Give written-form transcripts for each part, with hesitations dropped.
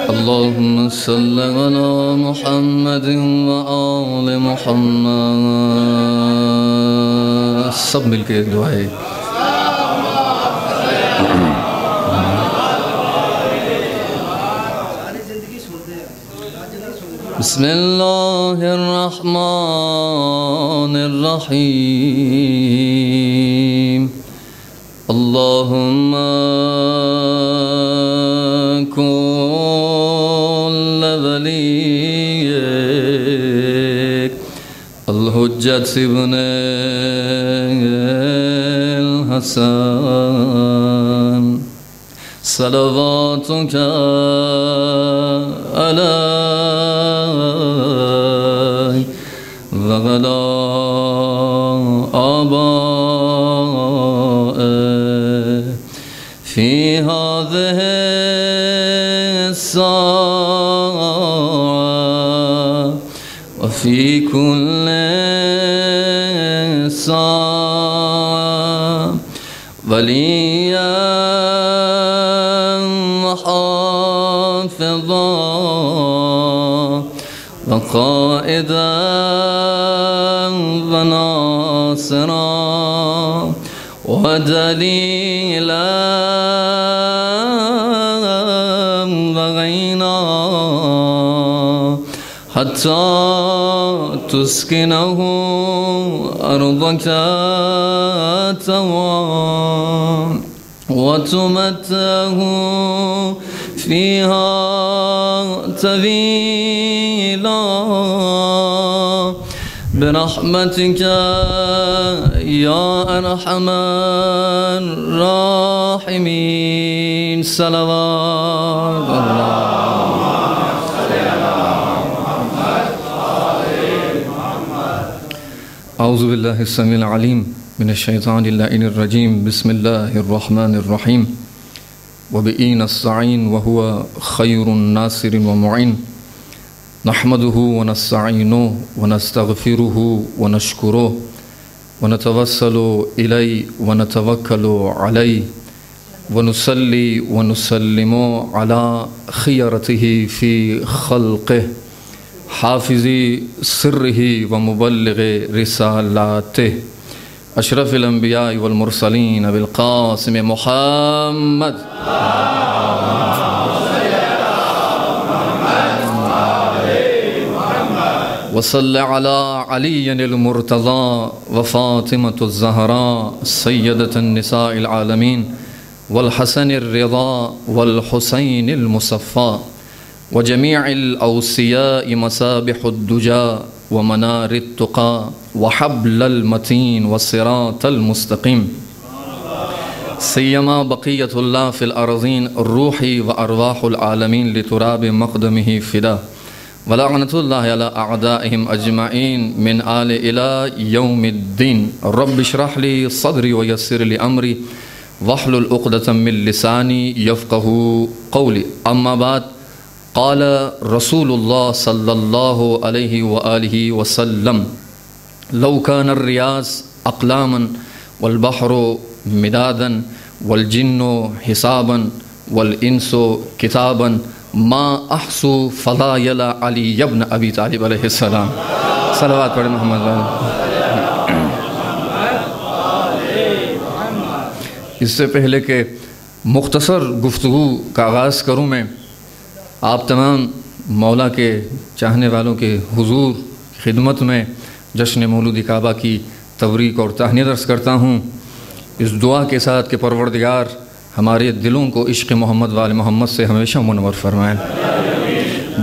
अल्लाहुम्मा सल्लि अला मुहम्मदिन व आले मुहम्मद। सब मिलके एक दुआ है। बिस्मिल्लाहिर्रहमानिर्रहीम। अल्लाहुम्मा कुल वलिय्यिक अल-हुज्जत इब्ने अल-हसन सलवातुका अलैहि व अला आबाइहि फी हाज़िहि अस्साअ व फी कुल्लि साअ वलिय्यन व हाफ़िज़न व क़ाइदन व नासिरन व दलीलन व गीना हत्ता तुस्किनहु अर्दका तवान व तुमत्तहु फ़ीहा तवीला बिरहमतिका या अरहमर राहिमीन। सलवात औज़ु बिल्लाहि स्समीइल अलीम मिनश्शैतानिर लाइनिर रजीम। बिस्मिल्लाहिर्रहमानिर्रहीम। व बिही नस्तईन व हुवा खैरुन नासिरिन व मुईन। नहमदुहु व नस्तईनुहु व नस्तगफिरुहु व नशकुरुहु व नतवस्सलु इलैहि व नतवक्कलु अलैहि व नुसल्ली व नुसल्लिमु अला खियरतिहि फ़ी खल्क़िहि हाफ़िज़ी सिर्रिही व मुबल्लिग़ि रिसालातिहि अशरफ़िल अंबिया वल मुरसलीन अबिल क़ासिम मुहम्मद व सल्लि अला अलीय्यिल मुर्तज़ा व फ़ातिमतुज़ ज़हरा सय्यदतुन निसाइल आलमीन वल हसनिर रिज़ा वल हुसैनिल मुसफ़्फ़ा व जमीइल औसियाइ मसाबिहुद दुजा व मनारित तुक़ा व हब्लल मतीन व सिरातल मुस्तक़ीम सय्यमा बक़ियतुल्लाह फ़िल अर्ज़ीन रूही व अरवाहुल आलमीन लितुराब मक़दमिही फ़िदा व लअनतुल्लाहि अला अअदाइहिम अजमईन मिन आलि इला यौमिद्दीन। रब्बि इश्रह ली सदरी व यस्सिर ली अमरी वहलुल उक़दतम मिन लिसानी यफ़क़हू क़ौली। अम्मा बाद क़ाल रसूलुल्लाह सल्लल्लाहु अलैहि व आलिहि वसल्लम लौ कान अर्रियाज़ अक़लामन वल बहरु मिदादन वल जिन्नु हिसाबन वल इंसु किताबन मा अहसु फ़ज़ाइल अली इब्न अबी तालिब अलैहिस्सलाम। सलवात पढ़े मोहम्मद। इससे पहले कि मुख्तसर गुफ्तगू का आगाज़ करूँ मैं आप तमाम मौला के चाहने वालों के हुजूर खिदमत में जश्न मौलूद काबा की तबरीक और ताहनीत अर्ज़ करता हूँ इस दुआ के साथ कि परवरदिगार हमारे दिलों को इश्क़ मोहम्मद वाले मोहम्मद से हमेशा मुनव्वर फरमाएँ।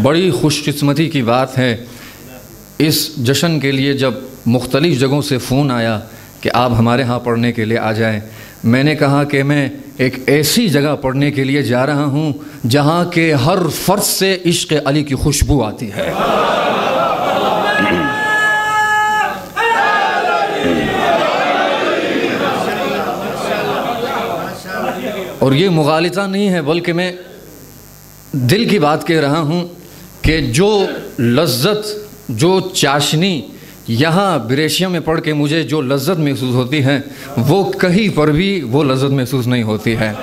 बड़ी खुशकिस्मती की बात है इस जश्न के लिए जब मुख्तलिफ़ जगहों से फ़ोन आया कि आप हमारे यहाँ पढ़ने के लिए आ जाएं, मैंने कहा कि मैं एक ऐसी जगह पढ़ने के लिए जा रहा हूँ जहाँ के हर फ़र्द से इश्क़ अली की खुशबू आती है। और ये मुगालिता नहीं है, बल्कि मैं दिल की बात कह रहा हूँ कि जो लज्जत, जो चाशनी यहाँ ब्रेशिया में पढ़ के मुझे जो लज्जत महसूस होती है, वो कहीं पर भी वो लज्जत महसूस नहीं होती है।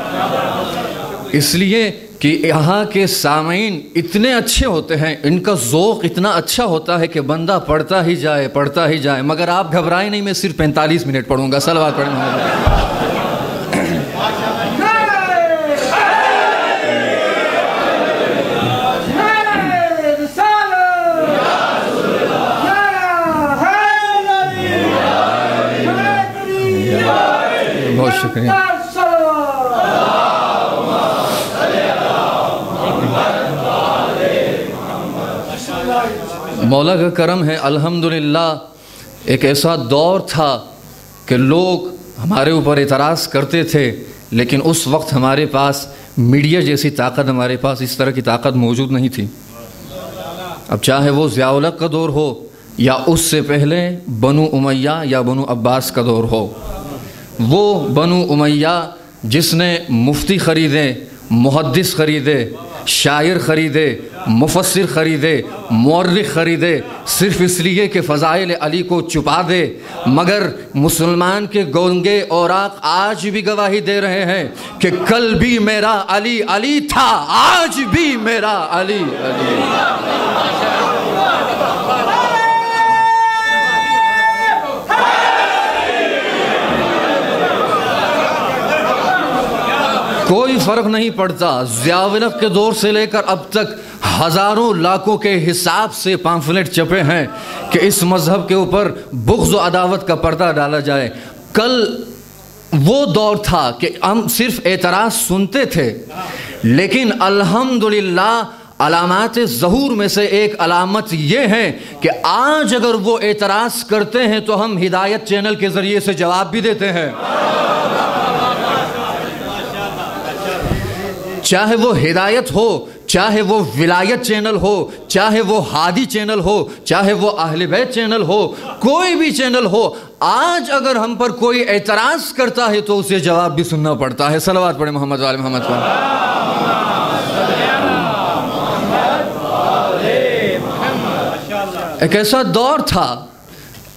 इसलिए कि यहाँ के सामीन इतने अच्छे होते हैं, इनका ज़ौक़ इतना अच्छा होता है कि बंदा पढ़ता ही जाए। मगर आप घबराए नहीं, मैं सिर्फ 45 मिनट पढ़ूँगा। सलवात पढ़ूँगा। बहुत शुक्रिया। मौला का करम है, अल्हम्दुलिल्लाह। एक ऐसा दौर था कि लोग हमारे ऊपर एतराज़ करते थे, लेकिन उस वक्त हमारे पास मीडिया जैसी ताकत, हमारे पास इस तरह की ताकत मौजूद नहीं थी। अब चाहे वो ज़िया-उल हक़ का दौर हो या उससे पहले बनु उमैया या बनु अब्बास का दौर हो, वो बनु उमैया जिसने मुफ्ती ख़रीदे, मुहद्दिस ख़रीदे, शायर ख़रीदे, मुफस्सिर ख़रीदे, मुअर्रिख़ ख़रीदे, सिर्फ़ इसलिए कि फ़ज़ाइल अली को छुपा दे। मगर मुसलमान के गूंगे औराक़ आज भी गवाही दे रहे हैं कि कल भी मेरा अली अली था, आज भी मेरा अली अली। कोई फ़र्क नहीं पड़ता। ज़िया-उल हक़ के दौर से लेकर अब तक हज़ारों लाखों के हिसाब से पाम्फलेट छपे हैं कि इस मज़हब के ऊपर बुग़्ज़ व अदावत का पर्दा डाला जाए। कल वो दौर था कि हम सिर्फ़ एतराज़ सुनते थे, लेकिन अल्हम्दुलिल्लाह अलामात ज़हूर में से एक अलामत ये है कि आज अगर वो एतराज़ करते हैं तो हम हिदायत चैनल के ज़रिए से जवाब भी देते हैं। चाहे वो हिदायत हो, चाहे वो विलायत चैनल हो, चाहे वो हादी चैनल हो, चाहे वो अहले बैत चैनल हो, कोई भी चैनल हो, आज अगर हम पर कोई एतराज़ करता है तो उसे जवाब भी सुनना पड़ता है। सलवात पढ़े मोहम्मद वाले मोहम्मद पर। एक ऐसा दौर था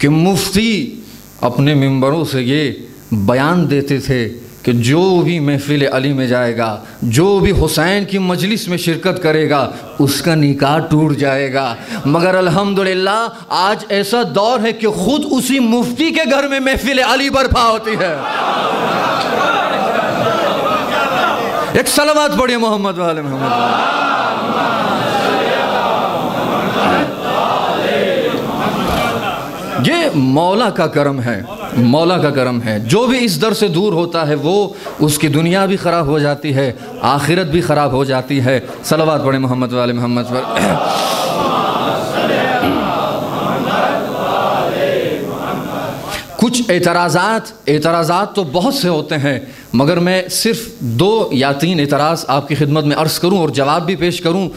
कि मुफ्ती अपने मिंबरों से ये बयान देते थे कि जो भी महफिल अली में जाएगा, जो भी हुसैन की मजलिस में शिरकत करेगा, उसका निकाह टूट जाएगा। मगर अल्हम्दुलिल्लाह आज ऐसा दौर है कि खुद उसी मुफ्ती के घर में महफिल अली बर्पा होती है। एक सलावत पढ़िए मोहम्मद वाले मोहम्मद। ये मौला का करम है, मौला का करम है। जो भी इस दर से दूर होता है वो उसकी दुनिया भी ख़राब हो जाती है, आखिरत भी ख़राब हो जाती है। सलावत पढ़े मोहम्मद वाले मोहम्मद पर। कुछ एतराज़ात तो बहुत से होते हैं, मगर मैं सिर्फ 2 या 3 एतराज़ आपकी खिदमत में अर्ज़ करूं और जवाब भी पेश करूं।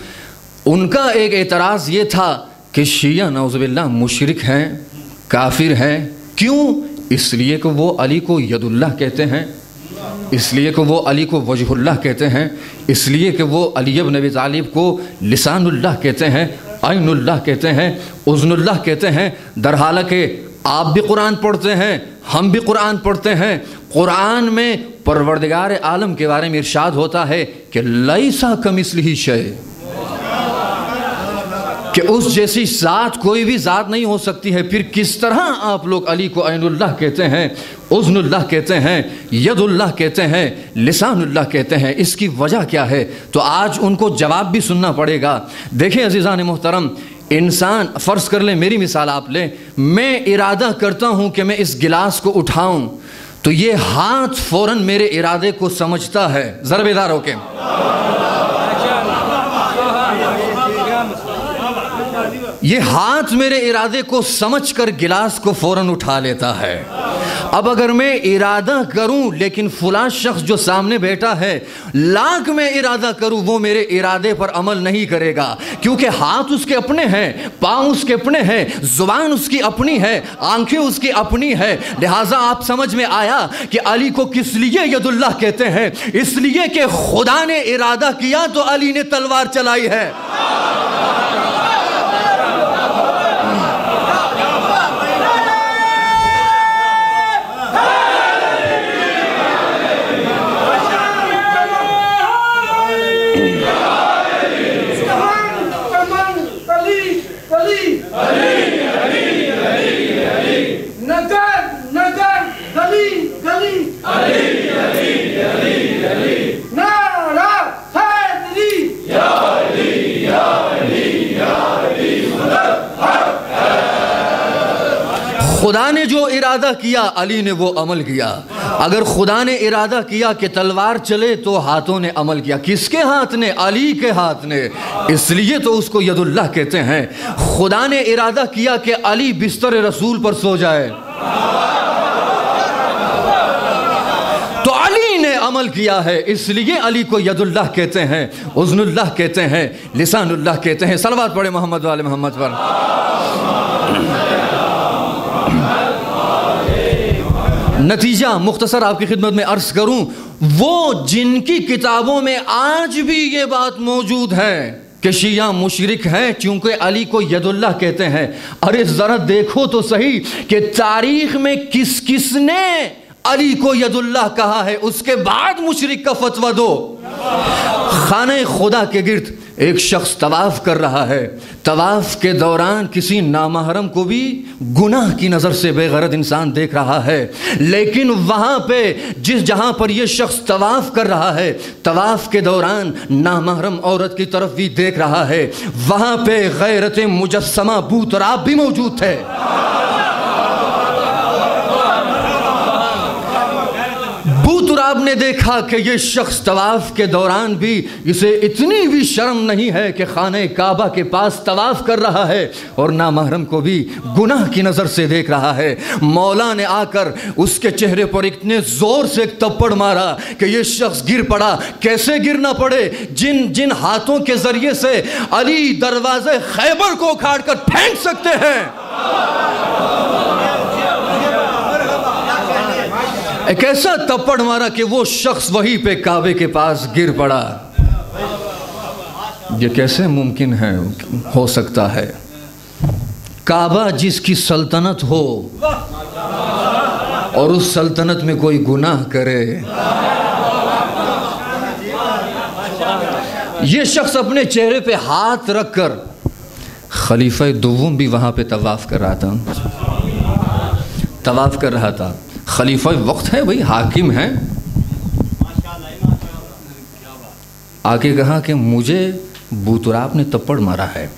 उनका एक एतराज़ ये था कि शिया नौज़ुबिल्लाह मुशरिक हैं, काफिर हैं। क्यों? इसलिए कि वो अली को यदुल्लाह कहते हैं, इसलिए कि वो अली को वजहुल्लाह कहते हैं, इसलिए कि वो अली इब्न अबी तालिब को लिसानुल्लाह कहते हैं, ऐनुल्लाह कहते हैं, उज़्नुल्लाह कहते हैं। दरहाल के आप भी कुरान पढ़ते हैं, हम भी कुरान पढ़ते हैं। कुरान में परवरदिगार आलम के बारे में इरशाद होता है कि लैसा कमिस्लिही शै, कि उस जैसी ज़ात कोई भी ज़ात नहीं हो सकती है। फिर किस तरह आप लोग अली को ऐनुल्लाह कहते हैं, उज़्नुल्लाह कहते हैं, यदुल्लाह कहते हैं, लिसानुल्लाह कहते हैं? इसकी वजह क्या है? तो आज उनको जवाब भी सुनना पड़ेगा। देखें अज़ीज़ान मोहतरम, इंसान फ़र्ज़ कर ले, मेरी मिसाल आप लें, मैं इरादा करता हूँ कि मैं इस गिलास को उठाऊँ, तो ये हाथ फ़ौरन मेरे इरादे को समझता है। ज़रा बेदार हो के ये हाथ मेरे इरादे को समझकर गिलास को फौरन उठा लेता है। अब अगर मैं इरादा करूं लेकिन फुला शख्स जो सामने बैठा है लाख में इरादा करूं वो मेरे इरादे पर अमल नहीं करेगा, क्योंकि हाथ उसके अपने हैं, पांव उसके अपने हैं, जुबान उसकी अपनी है, आंखें उसकी अपनी है। लिहाजा आप समझ में आया कि अली को किस लिए यदुल्लाह कहते हैं? इसलिए कि खुदा ने इरादा किया तो अली ने तलवार चलाई है। खुदा ने जो इरादा किया अली ने वो अमल किया। अगर खुदा ने इरादा किया कि तलवार चले तो हाथों ने अमल किया। किसके हाथ ने? अली के हाथ ने। इसलिए तो उसको यदुल्लाह कहते हैं। खुदा ने इरादा किया कि अली बिस्तर रसूल पर सो जाए तो अली ने अमल किया है, इसलिए अली को यदुल्लाह कहते हैं, उज़्नुल्लाह कहते हैं, लिसानुल्लाह कहते हैं। सलवात पढ़े मोहम्मद वाले मोहम्मद पर। नतीजा मुख्तसर आपकी खिदमत में अर्ज करूं, वो जिनकी किताबों में आज भी ये बात मौजूद है कि शिया मुशरिक हैं क्योंकि अली को यदुल्लाह कहते हैं। अरे जरा देखो तो सही कि तारीख में किस किसने अली को यदुल्लाह कहा है, उसके बाद मुशरिक का फतवा दो। खाने खुदा के गिर्द एक शख्स तवाफ कर रहा है, तवाफ के दौरान किसी नामहरम को भी गुनाह की नज़र से बेगरद इंसान देख रहा है, लेकिन वहाँ पे जहाँ पर यह शख्स तवाफ कर रहा है, तवाफ के दौरान नामहरम औरत की तरफ भी देख रहा है, वहाँ पे गैरत मुजस्समा बूतराब भी मौजूद थे। बूतराब ने देखा कि ये शख्स तवाफ के दौरान भी इसे इतनी भी शर्म नहीं है कि खाने काबा के पास तवाफ कर रहा है और नामहरम को भी गुनाह की नज़र से देख रहा है। मौला ने आकर उसके चेहरे पर इतने ज़ोर से एक थप्पड़ मारा कि ये शख्स गिर पड़ा। कैसे गिर ना पड़े? जिन जिन हाथों के ज़रिए से अली दरवाज़े खैबर को उखाड़ कर फेंक सकते हैं, एक ऐसा थप्पड़ मारा कि वो शख्स वहीं पे काबे के पास गिर पड़ा। ये कैसे मुमकिन है, हो सकता है? काबा जिसकी सल्तनत हो और उस सल्तनत में कोई गुनाह करे। ये शख्स अपने चेहरे पे हाथ रखकर, खलीफा दुव्वम भी वहां पे तवाफ कर रहा था, खलीफा वक्त है भाई, हाकिम है। आगे कहा कि मुझे बूतराब ने थप्पड़ मारा है।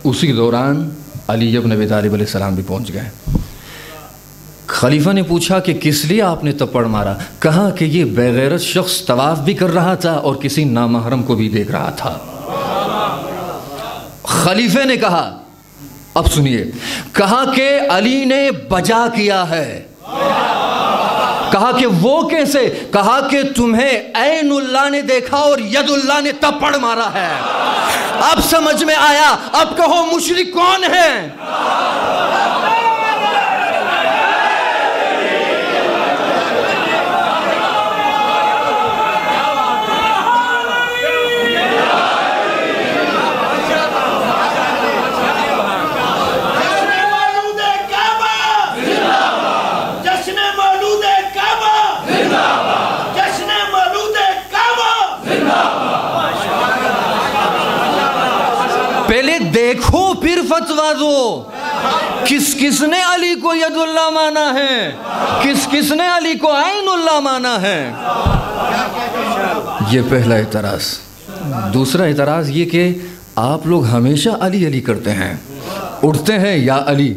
उसी दौरान अली इब्न अबी तालिब अलैहिस्सलाम भी पहुंच गए। खलीफा ने पूछा कि किस लिए आपने थप्पड़ मारा? कहा कि ये बेगैरत शख्स तवाफ भी कर रहा था और किसी नामहरम को भी देख रहा था। खलीफे ने कहा, अब सुनिए, कहा कि अली ने बजा किया है। कहा कि वो कैसे? कहा कि तुम्हें ऐनुल्लाह ने देखा और यदुल्लाह ने थप्पड़ मारा है। अब समझ में आया। अब कहो मुशरिक कौन है? पहले देखो फिर फतवा दो। किस किसने अली को यदुल्लाह माना है, किस किसने अली को ऐनुल्लाह माना है? ये पहला एतराज़। दूसरा एतराज़ ये कि आप लोग हमेशा अली अली करते हैं। उठते हैं या अली,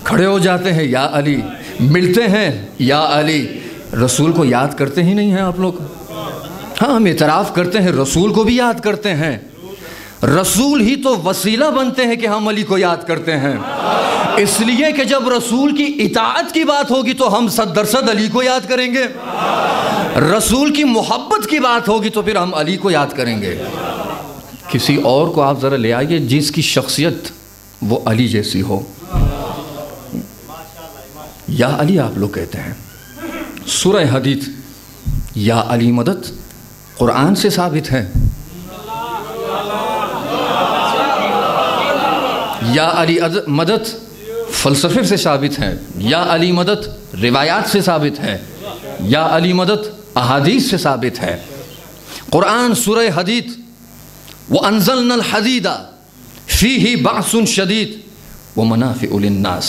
खड़े हो जाते हैं या अली, मिलते हैं या अली। रसूल को याद करते ही नहीं हैं आप लोग। हाँ, हम इतराफ़ करते हैं, रसूल को भी याद करते हैं। रसूल ही तो वसीला बनते हैं कि हम अली को याद करते हैं। इसलिए कि जब रसूल की इताअत की बात होगी तो हम सद-दर-सद अली को याद करेंगे, रसूल की मोहब्बत की बात होगी तो फिर हम अली को याद करेंगे। किसी और को आप ज़रा ले आइए जिसकी शख्सियत वो अली जैसी हो। या अली आप लोग कहते हैं। सूरह हदीद या अली मदद कुरान से साबित है, या अली मदद फ़लसफ़े से साबित है, या अली मदद रिवायात से साबित है, या अली मदद अहादीस से साबित है। कुरान सूरह हदीद व अंज़लनल हदीदा फ़ीही बअसुन शदीद व मनाफ़िउ लिन्नास,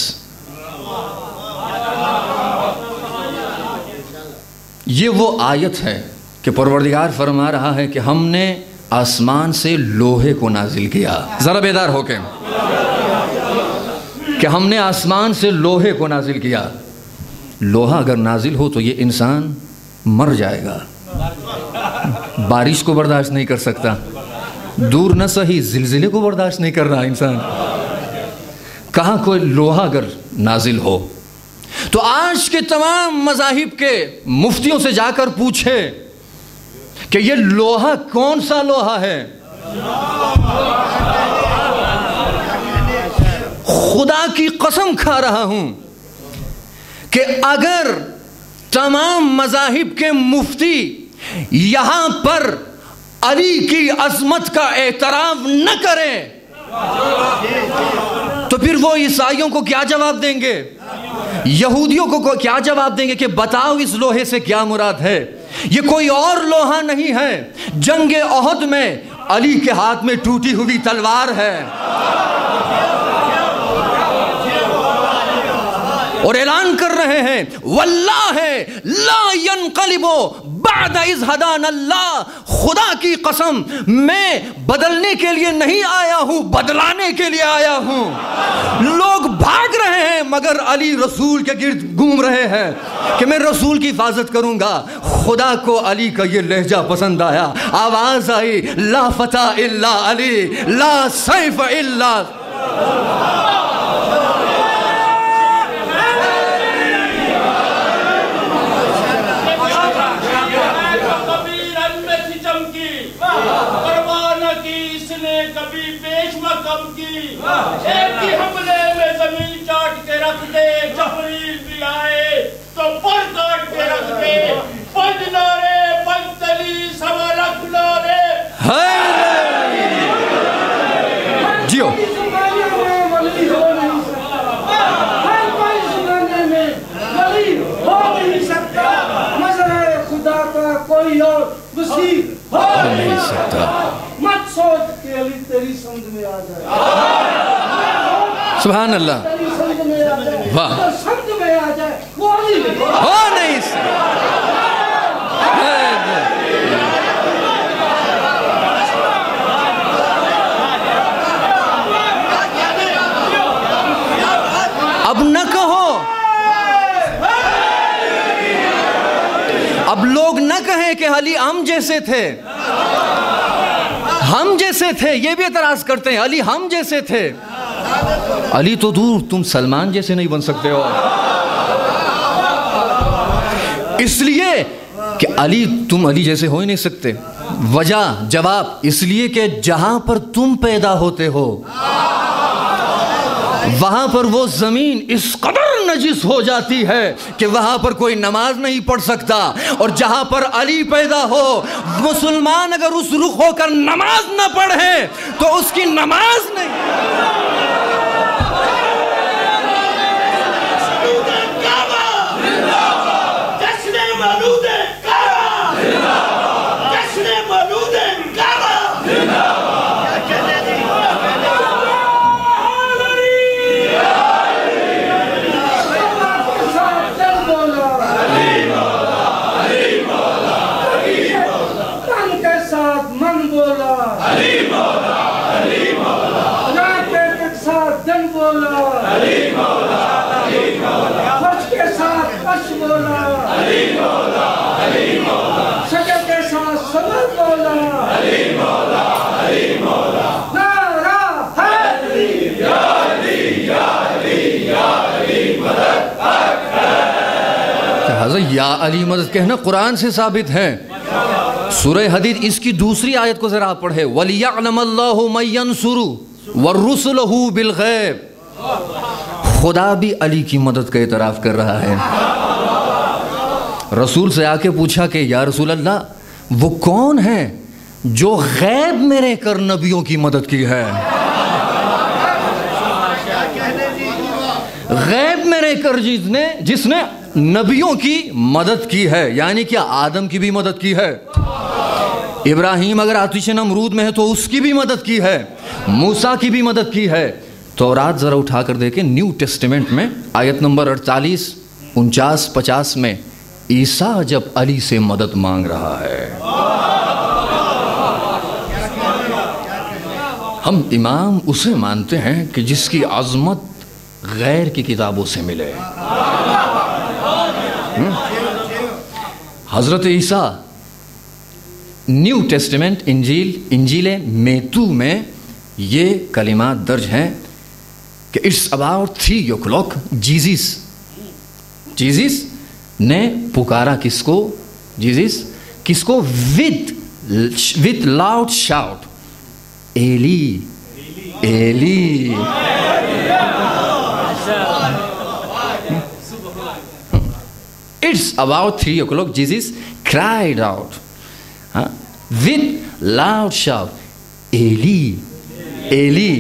ये वो आयत है कि परवरदिगार फरमा रहा है कि हमने आसमान से लोहे को नाजिल किया। ज़रा बेदार होके कि हमने आसमान से लोहे को नाजिल किया। लोहा अगर नाजिल हो तो ये इंसान मर जाएगा, बारिश को बर्दाश्त नहीं कर सकता, दूर न सही जिलजिले को बर्दाश्त नहीं कर रहा इंसान, कहाँ कोई लोहा अगर नाजिल हो। तो आज के तमाम मज़ाहिब के मुफ्तियों से जाकर पूछे कि ये लोहा कौन सा लोहा है। खुदा की कसम खा रहा हूं कि अगर तमाम मज़ाहिब के मुफ्ती यहां पर अली की अज़मत का एतराफ़ न करें तो फिर वो ईसाइयों को क्या जवाब देंगे, यहूदियों को क्या जवाब देंगे कि बताओ इस लोहे से क्या मुराद है। ये कोई और लोहा नहीं है, जंगे ओहद में अली के हाथ में टूटी हुई तलवार है। और ऐलान कर रहे हैं वल्लाहि ला यनक़लिबु बअदा इज़ हदाना अल्लाह, खुदा की कसम मैं बदलने के लिए नहीं आया हूं, बदलाने के लिए आया हूं। लोग भाग रहे हैं मगर अली रसूल के गिर्द घूम रहे हैं कि मैं रसूल की हिफाजत करूंगा। खुदा को अली का ये लहजा पसंद आया, आवाज आई ला फता इल्ला अली ला सैफ इल्ला। एक ही हमले में जमीन चाट के रख दे, जबरील भी आए तो पर काट के रख दे। पंज नारे पंजतली सवा लख नारे जियो। खुदा का कोई और वसीब हो नहीं सकता। मत सोच के अली तेरी समझ में आ जाए। सुभान अल्लाह, वाह, समझ में आ जाए वो हो नहीं सकता। अब न कहो, अब लोग न कहें कि अली हम जैसे थे, हम जैसे थे, ये भी एतराज करते हैं अली हम जैसे थे। अली तो दूर, तुम सलमान जैसे नहीं बन सकते हो, इसलिए कि अली तुम अली जैसे हो ही नहीं सकते। वजह जवाब इसलिए कि जहां पर तुम पैदा होते हो वहां पर वो जमीन इस कदर नजिस हो जाती है कि वहां पर कोई नमाज नहीं पढ़ सकता। और जहां पर अली पैदा हो, मुसलमान अगर उस रुख होकर नमाज न पढ़े तो उसकी नमाज नहीं। अली मदद कहना कुरान से साबित है। सूरह हदीद इसकी दूसरी आयत को जरा आप पढ़े, वलियअलमल्लाहु मय्यंसुरु वरुसुलहु बिलगैब। खुदा भी अली की मदद का इतराफ़ कर रहा है। रसूल से आके पूछा कि या रसूल अल्लाह वो कौन है जो गैब में रहकर नबियों की मदद की है? गैब में रहकर जिसने नबियों की मदद की है, यानी कि आदम की भी मदद की है, इब्राहिम अगर आतिश नमरूद में है तो उसकी भी मदद की है, मूसा की भी मदद की है। तो रात जरा उठा कर देखें न्यू टेस्टामेंट में आयत नंबर 48, 49, 50 में ईसा जब अली से मदद मांग रहा है। हम इमाम उसे मानते हैं कि जिसकी आज़मत गैर की किताबों से मिले। हज़रत ईसा न्यू टेस्टामेंट इंजील मेतू में ये कलिमात दर्ज हैं कि इट्स अबाउट 3 o'clock जीसस ने पुकारा किसको? किसको? With loud shout, Ellie Ellie. It's about 3 o'clock. Jesus cried out with loud shout, Eli, Eli.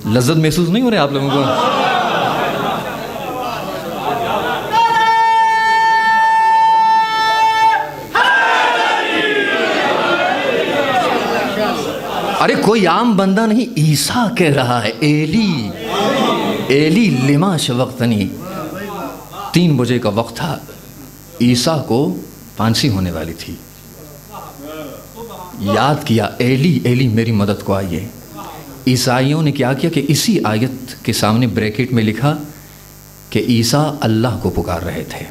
लज्जत महसूस नहीं हो रही आप लोगों को? अरे कोई आम बंदा नहीं, ईसा कह रहा है एली एली लिमा शवक्तनी। 3 बजे का वक्त था, ईसा को फांसी होने वाली थी। याद किया एली एली मेरी मदद को आइए। ईसाइयों ने क्या किया कि इसी आयत के सामने ब्रैकेट में लिखा कि ईसा अल्लाह को पुकार रहे थे।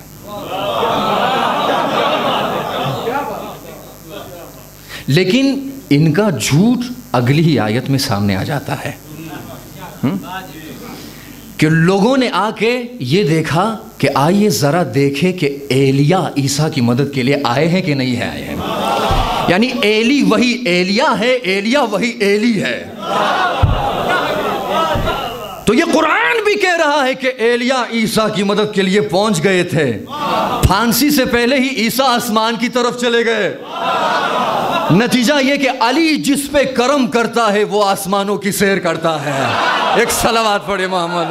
लेकिन इनका झूठ अगली ही आयत में सामने आ जाता है कि लोगों ने आके ये देखा कि आइए जरा देखें कि एलिया ईसा की मदद के लिए आए हैं कि नहीं है आए हैं। यानी एली वही एलिया है, एलिया वही एली है। तो ये कुरान भी कह रहा है कि एलिया ईसा की मदद के लिए पहुंच गए थे। फांसी से पहले ही ईसा आसमान की तरफ चले गए। नतीजा ये कि अली जिस पे करम करता है वो आसमानों की सैर करता है। एक सलावत पढ़े मोहम्मद।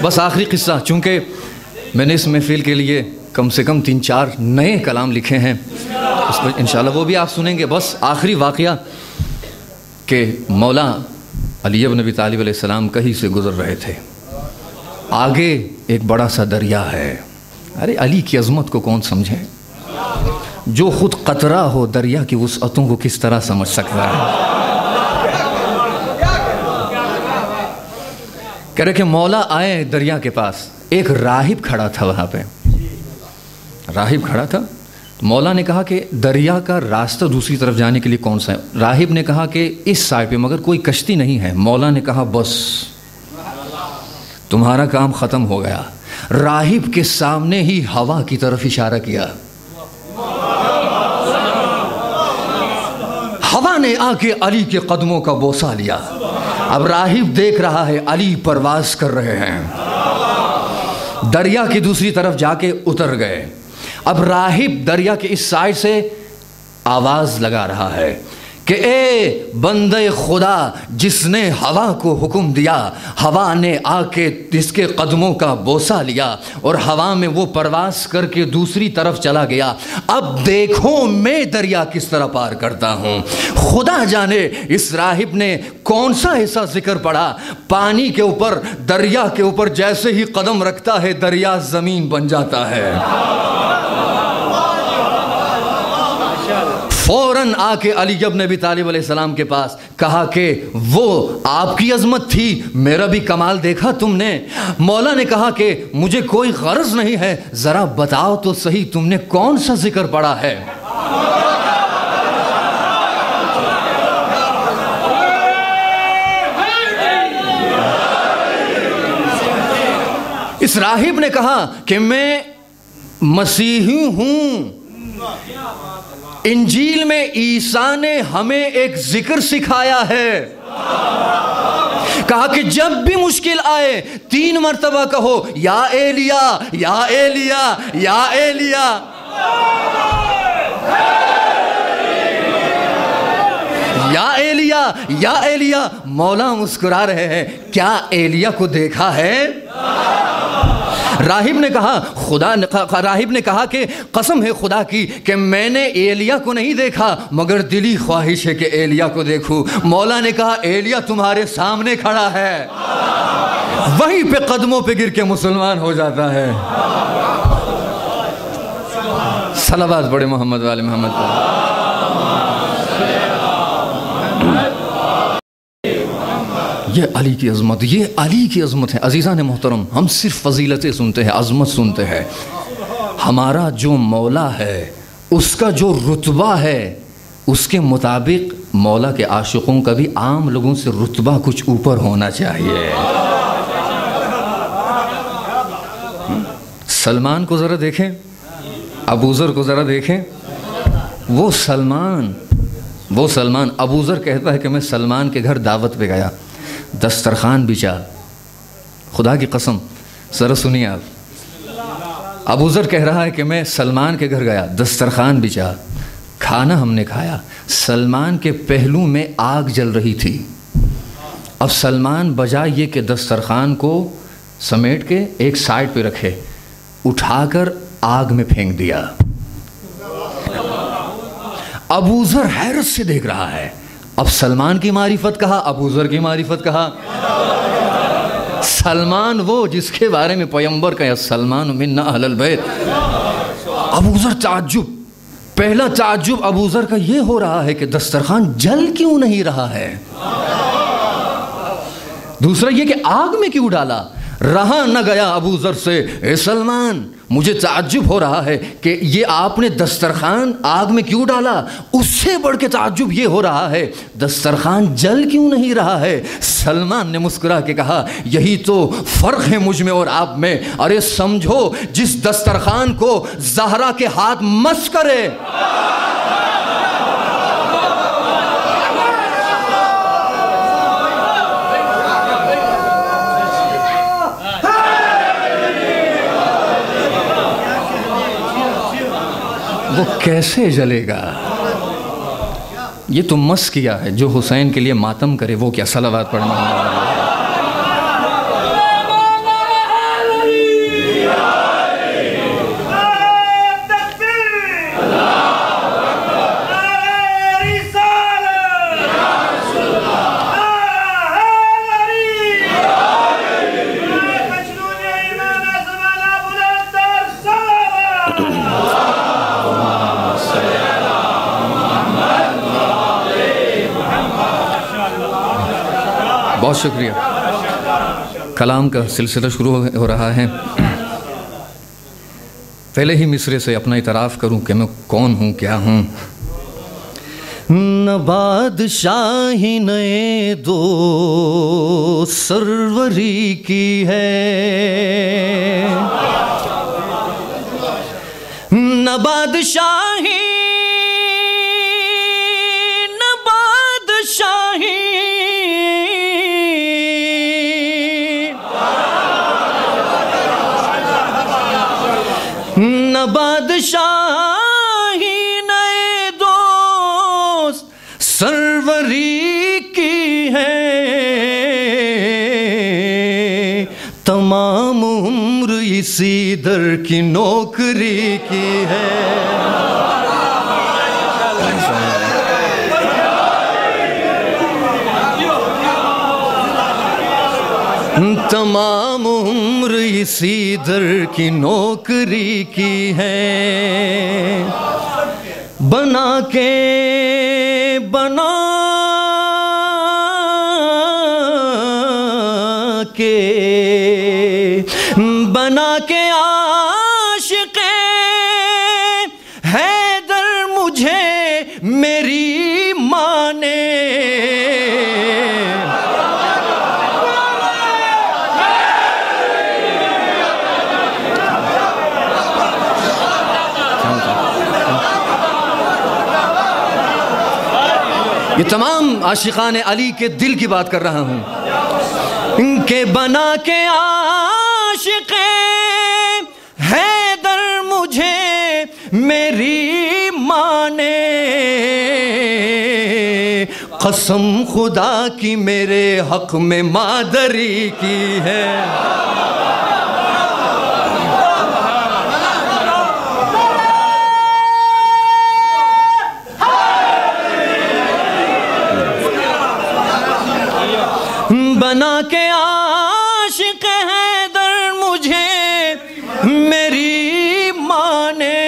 बस आखिरी किस्सा, चूँकि मैंने इस महफिल के लिए कम से कम 3-4 नए कलाम लिखे हैं, उस पर इंशाल्लाह वो भी आप सुनेंगे। बस आखिरी वाक़या कि मौला अली इब्न अबी तालिब अलैहिस्सलाम कहीं से गुज़र रहे थे। आगे एक बड़ा सा दरिया है। अरे अली की अज़मत को कौन समझे? जो ख़ुद क़तरा हो दरिया की वुसअतों को किस तरह समझ सकता है? कह रहे कि मौला आए दरिया के पास, एक राहिब खड़ा था वहाँ पे। राहिब खड़ा था तो मौला ने कहा कि दरिया का रास्ता दूसरी तरफ जाने के लिए कौन सा है? राहिब ने कहा कि इस साइड पे, मगर कोई कश्ती नहीं है। मौला ने कहा बस तुम्हारा काम ख़त्म हो गया। राहिब के सामने ही हवा की तरफ इशारा किया। हवा ने आके अली के कदमों का बोसा लिया। अब राहिब देख रहा है अली परवास कर रहे हैं। दरिया की दूसरी तरफ जाके उतर गए। अब राहिब दरिया के इस साइड से आवाज लगा रहा है कि ए बंदे खुदा जिसने हवा को हुक्म दिया, हवा ने आके इसके कदमों का बोसा लिया और हवा में वो परवास करके दूसरी तरफ चला गया। अब देखो मैं दरिया किस तरह पार करता हूँ। खुदा जाने इस राहिब ने कौन सा ऐसा जिक्र पढ़ा, पानी के ऊपर, दरिया के ऊपर जैसे ही कदम रखता है दरिया ज़मीन बन जाता है। फौरन आके अली इब्न अबी तालिब अलैहिस्सलाम के पास कहा कि वो आपकी अजमत थी, मेरा भी कमाल देखा तुमने। मौला ने कहा कि मुझे कोई गर्ज नहीं है, ज़रा बताओ तो सही तुमने कौन सा जिक्र पढ़ा है। इस राहिब ने कहा कि मैं मसीही हूं, इंजील में ईसा ने हमें एक जिक्र सिखाया है, कहा कि जब भी मुश्किल आए 3 मर्तबा कहो या एलिया या एलिया या एलिया। या एलिया या एलिया। मौला मुस्कुरा रहे हैं, क्या एलिया को देखा है? राहिब ने कहा कि कसम है खुदा की कि मैंने एलिया को नहीं देखा, मगर दिली ख्वाहिश है कि एलिया को देखूं। मौला ने कहा एलिया तुम्हारे सामने खड़ा है। वहीं पे कदमों पे गिर के मुसलमान हो जाता है। सलावत बड़े मोहम्मद वाले मोहम्मद पर। ये अली की अज़मत, ये अली की अज़मत है। अज़ीज़ान मोहतरम, हम सिर्फ फजीलतें सुनते हैं, अज़मत सुनते हैं। हमारा जो मौला है उसका जो रुतबा है उसके मुताबिक मौला के आशिकों का भी आम लोगों से रुतबा कुछ ऊपर होना चाहिए। सलमान को ज़रा देखें, अबूज़र को ज़रा देखें। वो सलमान अबूज़र कहता है कि मैं सलमान के घर दावत पे गया, दस्तरखान बिछा। खुदा की कसम, ज़रा सुनिए आप। अबूज़र कह रहा है कि मैं सलमान के घर गया, दस्तरखान बिछा, खाना हमने खाया। सलमान के पहलू में आग जल रही थी। अब सलमान बजाय ये कि दस्तरखान को समेट के एक साइड पे रखे, उठाकर आग में फेंक दिया। अबूज़र हैरत से देख रहा है। अब सलमान की मारिफत कहा, अबूज़र की मारिफत कहा। सलमान वो जिसके बारे में पैगंबर कहा सलमान मिन्ना अहलल बैत। अबूज़र ताज्जुब, पहला ताज्जुब अबूज़र का ये हो रहा है कि दस्तरखान जल क्यों नहीं रहा है। दूसरा ये कि आग में क्यों डाला। रहा न गया अबूज़र से, ए सलमान मुझे ताज्जुब हो रहा है कि ये आपने दस्तरखान आग में क्यों डाला। उससे बढ़ के ताज्जुब ये हो रहा है दस्तरखान जल क्यों नहीं रहा है। सलमान ने मुस्कुरा के कहा यही तो फ़र्क है मुझ में और आप में। अरे समझो, जिस दस्तरखान को ज़हरा के हाथ मस करे, वो कैसे जलेगा। ये तो मस किया है, जो हुसैन के लिए मातम करे वो क्या सलावत पढ़ना। बहुत शुक्रिया। कलाम का सिलसिला शुरू हो रहा है। पहले ही मिसरे से अपना इतराफ़ करूं कि मैं कौन हूं, क्या हूं। न बादशाही नए दो सरवरी की है, न बादशाही बादशाही नए दोस्त सरवरी की है। तमाम उम्र इसी दर की नौकरी की है। तमाम उम्र इसी दर की नौकरी की है। बना के आशिक़े हैदर मुझे मेरी माँ ने ये तमाम आशिकान अली के दिल की बात कर रहा हूँ इनके बना के आशिक़े हैदर मुझे मेरी माँ ने कसम खुदा की मेरे हक में मादरी की है। बना के आशिक़ हैदर मुझे मेरी माँ ने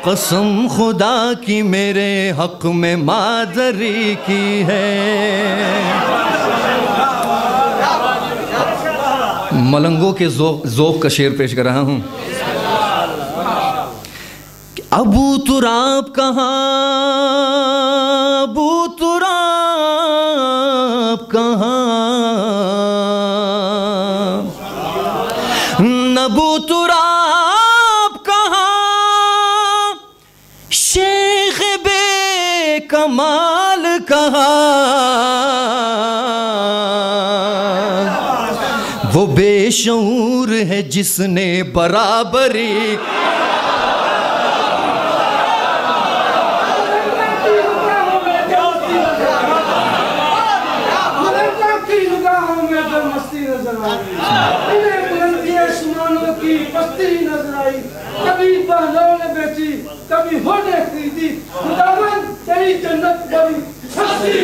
कसम खुदा की मेरे हक में मादरी की है। मलंगों के ज़ौक़ का शेर पेश कर रहा हूँ। अबू तुराब कहाँ, अबू तुराब कहाँ, अबू तुराब कहाँ, शेख बे कमाल कहाँ, वो बेशऊर है जिसने बराबरी कभी बहनों ने बेची, कभी होने खरीदी, खुदावन तेरी जन्नत बड़ी सस्ती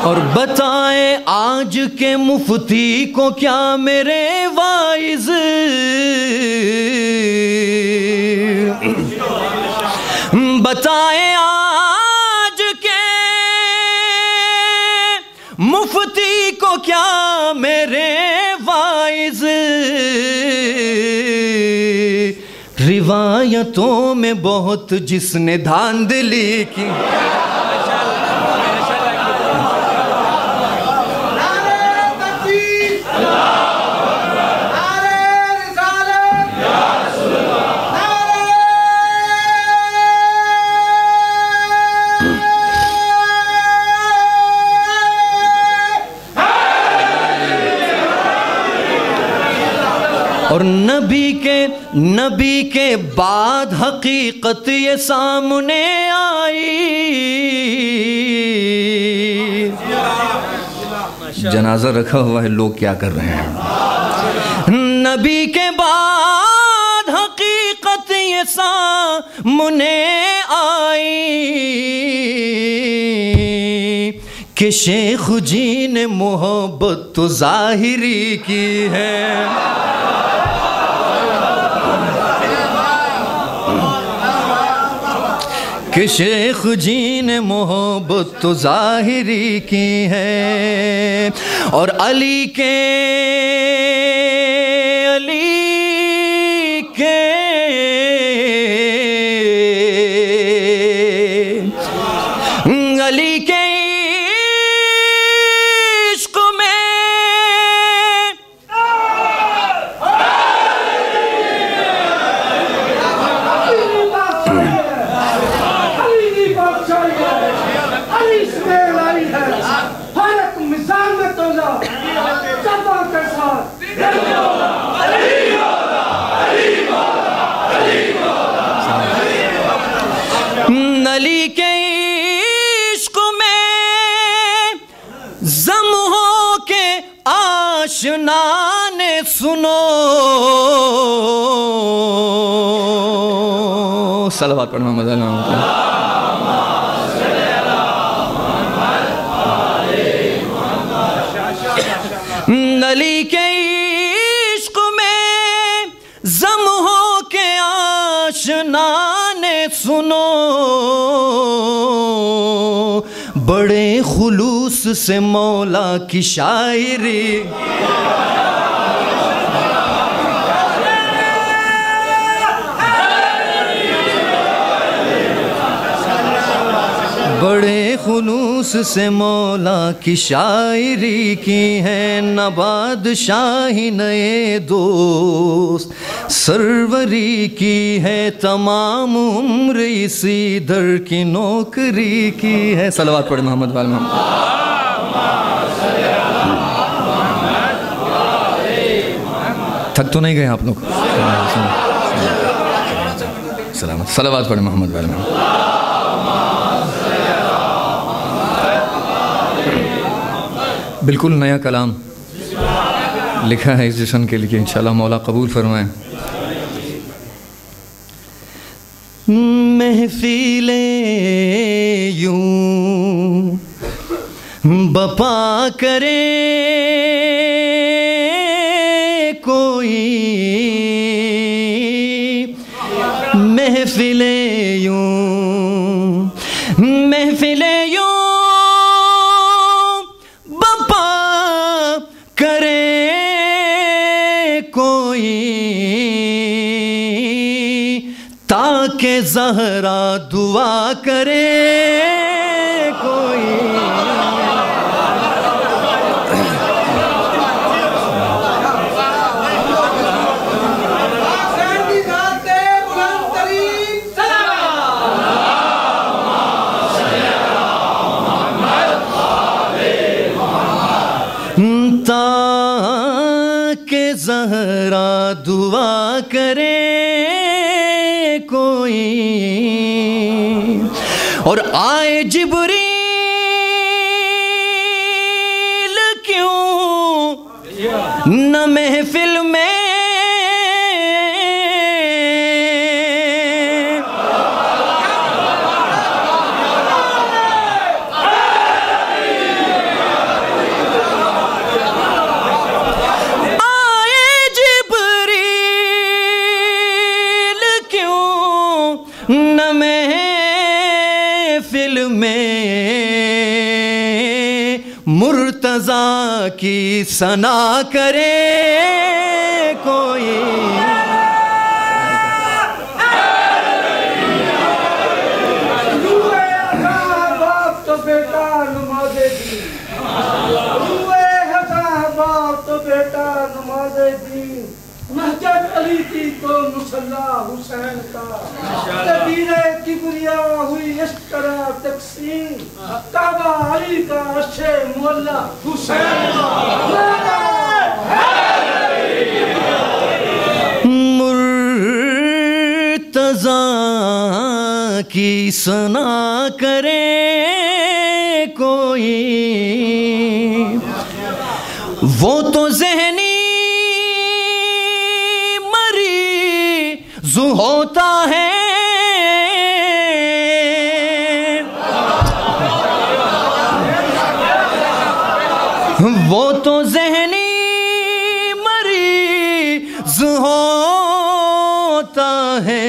और बताए आज के मुफ्ती को क्या मेरे वाइज, बताए आज के मुफ्ती को क्या मेरे वाइज, रिवायतों में बहुत जिसने धांधली की। और नबी के बाद हकीकत ये सामने आई। जनाजा रखा हुआ है, लोग क्या कर रहे हैं। नबी के बाद हकीकत ये सामने आई कि शेख जी ने मोहब्बत तो जाहिरी की है। कि शेख जी ने मोहब्बत तो जाहिरी की है और अली के इश्क में अली के इश्क में जम हो के आशना ने सुनो। सलावत पढ़ो मोहम्मद अली के इश्क खुलूस से मौला की शायरी, बड़े खुलूस से मौला की शायरी की है न बादशाही नए दोस्त, सरवरी की है तमाम उम्र इसी दर की नौकरी की है। सलवात पढ़े मोहम्मद वाले मोहम्मद। थक तो नहीं गए आप लोग? सलामत। सलवात पढ़े मोहम्मद वाले मोहम्मद। बिल्कुल नया कलाम लिखा है इस जश्न के लिए, इंशाल्लाह मौला कबूल फरमाए। महफिले यूं बपा करे कोई, महफिले यूं, महफिले यूं ताके ज़हरा दुआ करे कोई। ताके ज़हरा दुआ करे कोई, और आए जिब्रील क्यों न महफिल में, न महफिल में मुर्तज़ा की सना करे कोई। बाप तो बेटा नमाज़े दी, बाप तो बेटा नमाज़े दी, महजब अली की तो मुसल्ला हुसैन का, तबीरे किबरिया हुई इस तरह तकसीम, काबा अली का अर्शे मुअल्ला हुसैन का। मुर्तज़ा की सना करे कोई, वो तो ज़हनी होता है, वो तो ज़हनी मरीज़ होता है,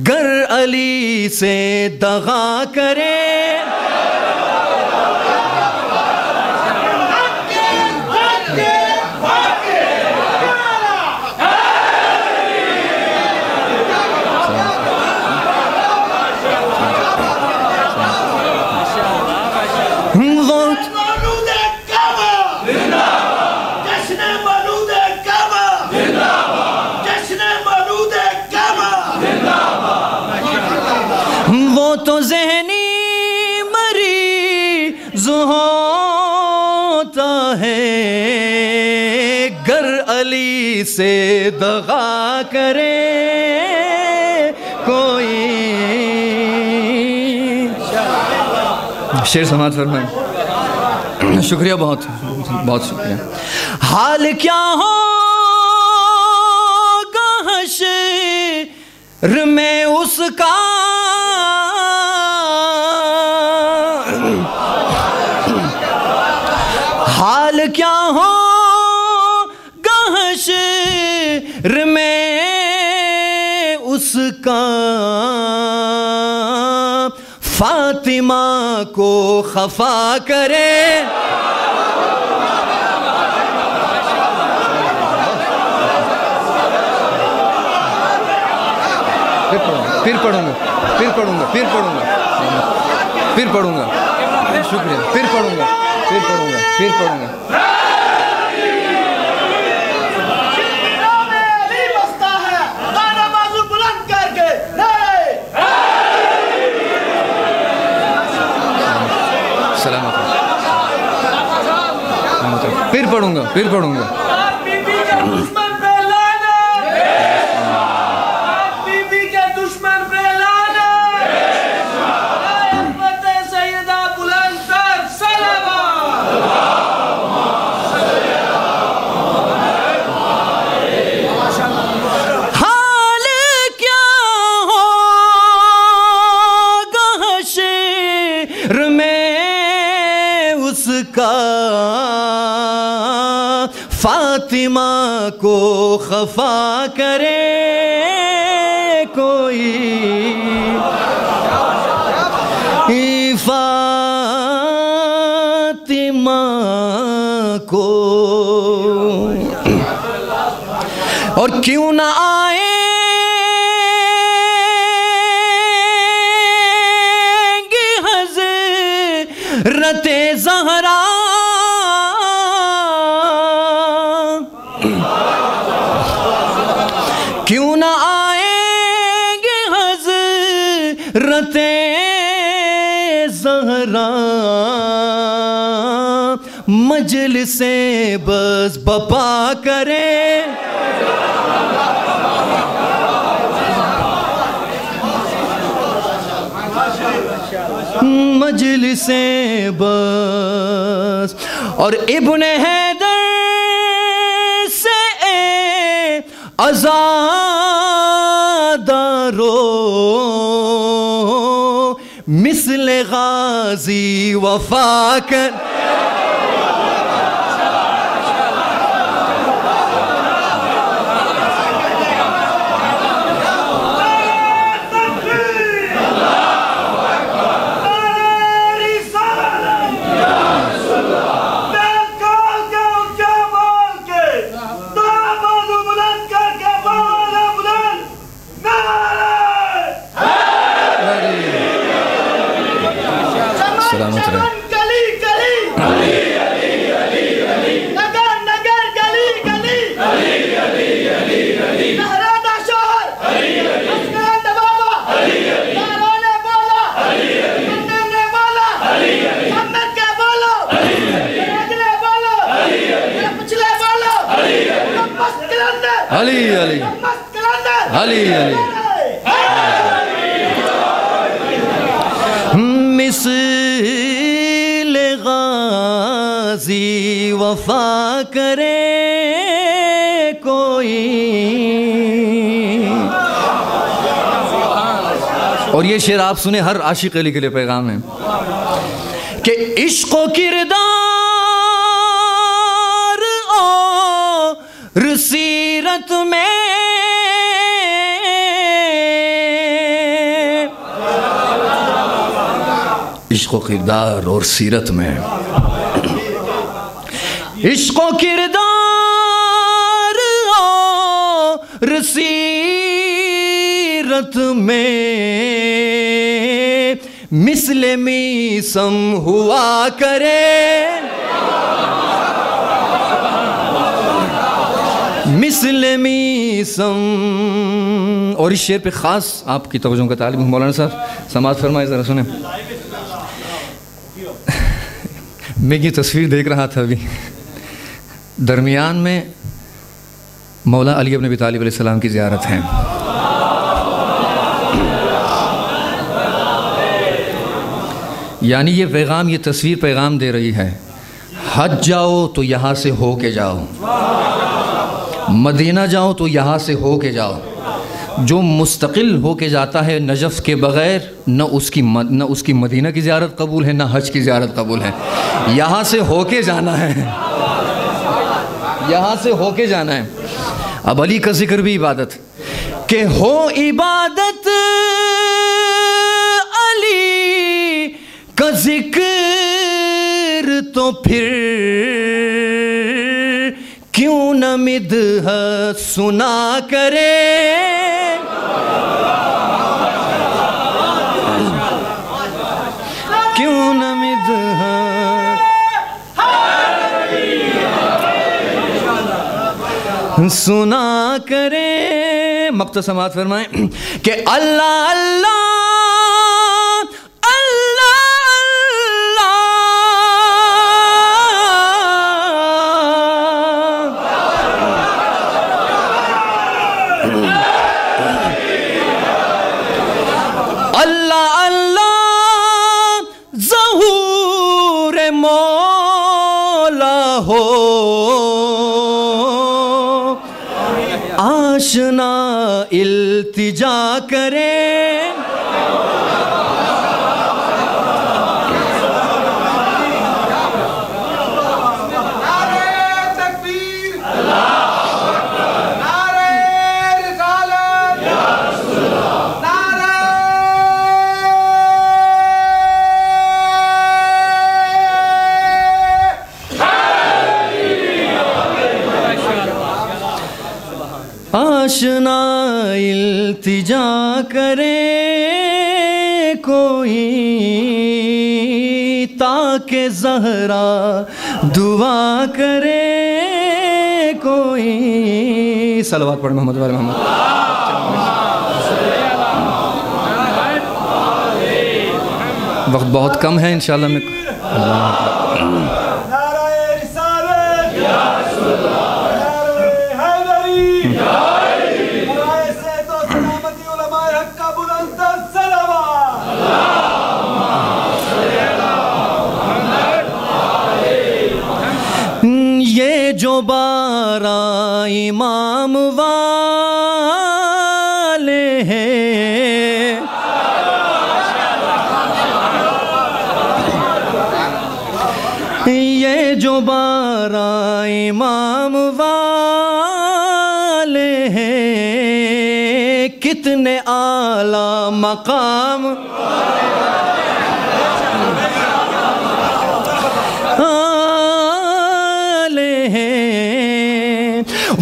गर अली से दगा करे। वो तो ज़हनी मरीज़ होता है, गर अली से दगा करे कोई। शेर समाज फरमाएं। शुक्रिया, बहुत बहुत शुक्रिया। हाल क्या होगा हश्र में उसका, हाल क्या होगा हश्र में उसका, फातिमा को खफा करे। फिर पढ़ूंगा शुक्रिया, फिर पढ़ूंगा। फिर पढ़ूंगा। फातिमा को खफा करे कोई, फातिमा को, और क्यों ना आएंगी हज़रत ज़हरा, क्यों ना आएंगे हज़रत ज़हरा, मजलिसे बस बपा करे। मजलिसे बस, और इब्ने हैदर से अज़ादारो मिस्ले गाजी वफा कर। अली अली अली अली मिस्ल गाजी वफा करे कोई। और ये शेर आप सुने, हर आशिक अली के लिए पैगाम है कि इश्क़ व किरदार और सीरत में इश्क़ व किरदार और सीरत में, इश्क़ व किरदार और सीरत में मिस्ले मीसम हुआ करे, मिस्ले मीसम। और इस शेर पे ख़ास आपकी तवज्जो का तालिब हूँ मौलाना साहब, समाअत फरमाए ज़रा सुने। मैं ये तस्वीर देख रहा था अभी, दरमियान में मौला अली इब्न अबी तालिब अलैहिस्सलाम की ज़ियारत है। यानी ये पैगाम, ये तस्वीर पैगाम दे रही है, हज जाओ तो यहाँ से हो के जाओ, मदीना जाओ तो यहाँ से हो के जाओ। जो मुस्तकिल हो के जाता है नजफ़ के बग़ैर, न उसकी मदीना की ज़ियारत कबूल है, न हज की ज़ियारत कबूल है। यहाँ से हो के जाना है, यहाँ से हो के जाना है। अब अली का जिक्र भी इबादत के हो, इबादत अली का जिक्र तो फिर क्यों न मिदह सुना करे। क्यों न मिदह सुना करे। मक्ता समात फरमाएं कि अल्लाह अल्लाह अल्लाह अल्लाह ज़हूर मौला हो आशना इल्तिजा करे। आशना इल्तिजा करे कोई ताके ज़हरा दुआ करे कोई। सलवात पढ़ मोहम्मद वाले मोहम्मद। वक्त बहुत कम है इंशाल्लाह में। ये जो 12 इमाम वाले हैं ये जो 12 इमाम वाले हैं कितने आला मकाम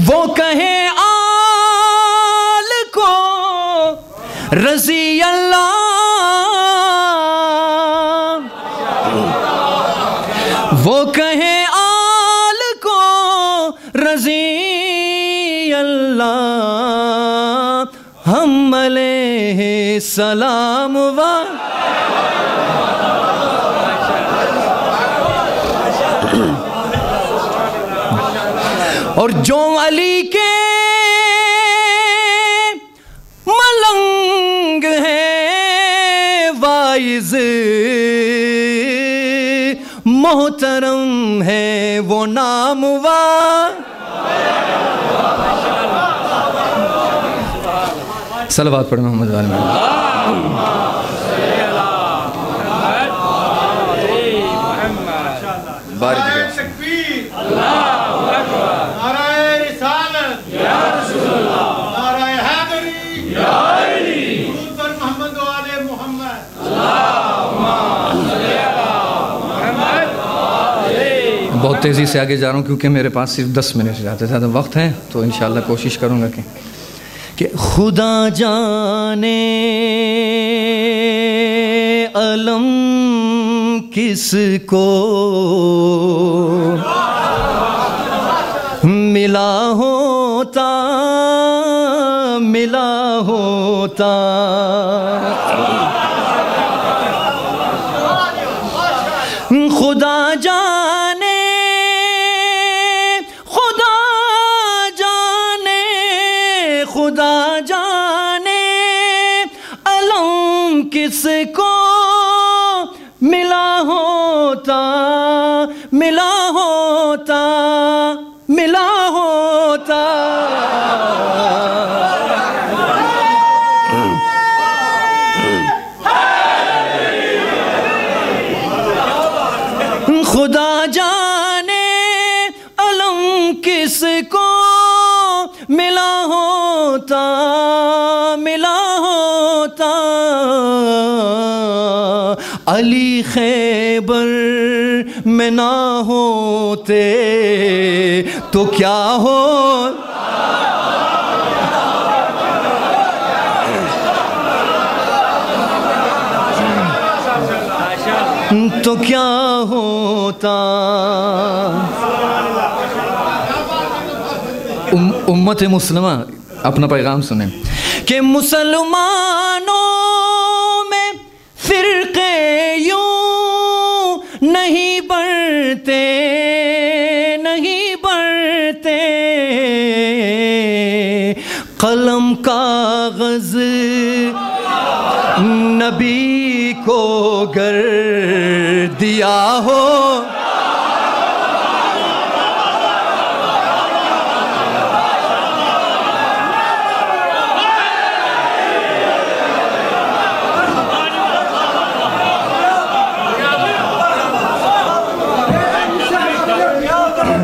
वो कहे आल को रज़ी अल्लाह। वो कहे आल को रज़ी अल्लाह हम अलैहि सलाम वा। और जो अली के मलंग हैं वाइज मोहतरम है वो नामवा। सलवात पढ़ मोहम्मद वाले में। बहुत तेज़ी से आगे जा रहा हूँ क्योंकि मेरे पास सिर्फ 10 मिनट से ज़्यादा वक्त है, तो इंशाल्लाह कोशिश करूँगा कि खुदा जाने अलम किसको मिला होता खुदा जाने अलम किसको मिला होता खुदा जाने अलम किसको मिला होता अली खैबर में ना होते तो क्या हो, तो क्या होता। उम्मत मुस्लिमा अपना पैगाम सुने कि मुसलमानों में फिरके यूं नहीं बढ़ते, नहीं बढ़ते, कलम कागज नबी को गर दिया हो,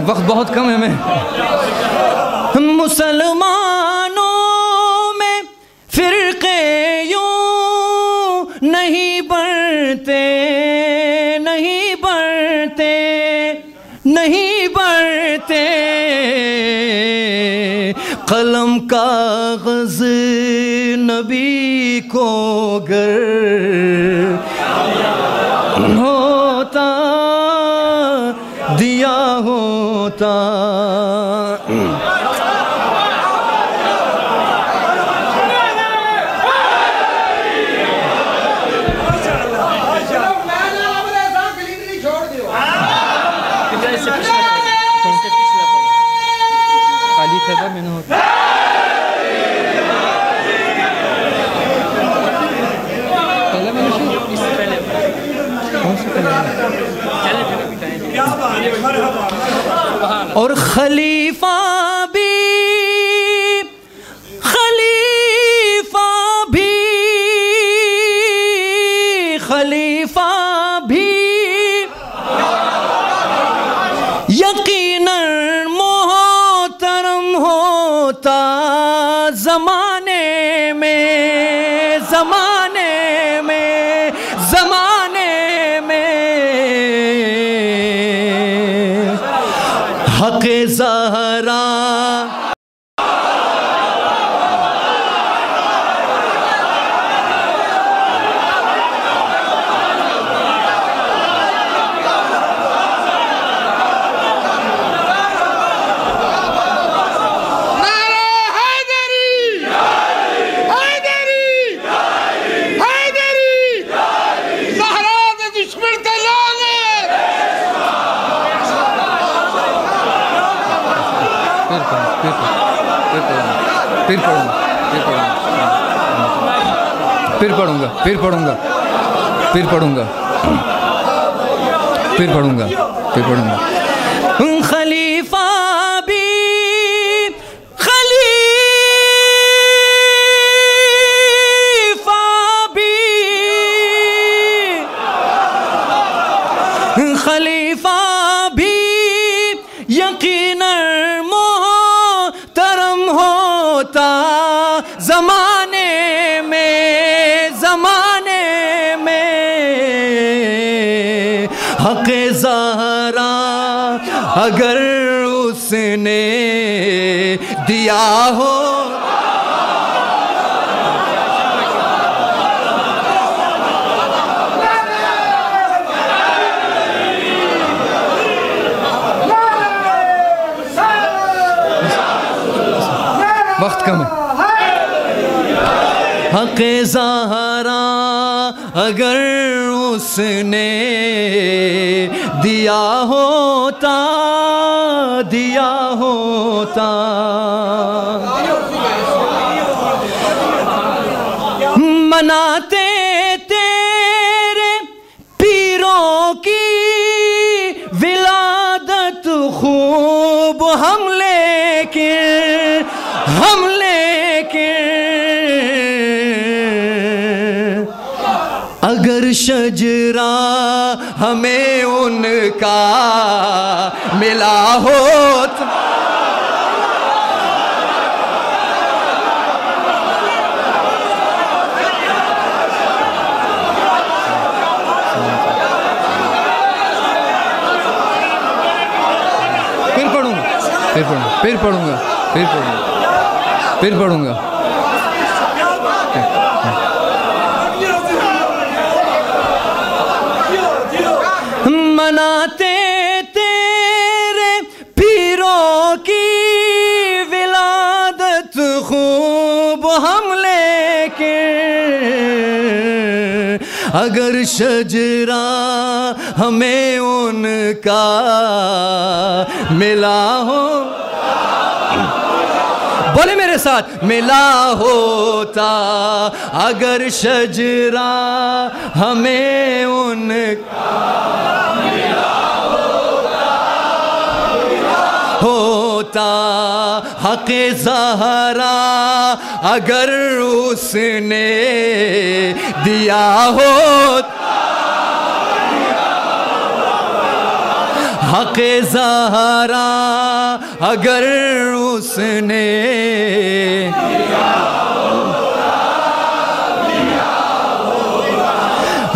वक्त बहुत कम है। मैं मुसलमानों में फिरके यूं नहीं बढ़ते, नहीं बढ़ते, नहीं बढ़ते, कलम कागज नबी को गर होता, दिया होता। अली खैबर में ना होता। पहले मैंने इससे पहले कौन से पहले और खलीफा भी, खलीफा भी, खलीफा भी यकीनन मोहतरम होता ज़माने में, ज़माने में, ज़माने में। हक़ ज़हरा फिर पढ़ूंगा, फिर पढ़ूंगा, फिर पढ़ूंगा, फिर पढ़ूंगा, फिर पढ़ूंगा। खलीफा भी, खलीफा भी यकीनन मोहतरम होता ज़माने में, ज़माने में। हक़ ज़हरा अगर उसने दिया हो, वक्त कम है। हक़ ज़हरा अगर उसने दिया होता, दिया होता, मनाते तेरे पीरों की विलादत खूब हम, लेकिन हम, लेकिन अगर शजरा हमें उनका मिला होता, फिर पढ़ूंगा, फिर पढ़ूंगा। मनाते तेरे पीरों की विलादत खूब हम लेके, अगर शजरा हमें उनका मिला हो, बोले मेरे साथ, मिला होता अगर शजरा हमें उनका होता, हक़े ज़हरा अगर उसने दिया होता, हक़े ज़हरा अगर उसने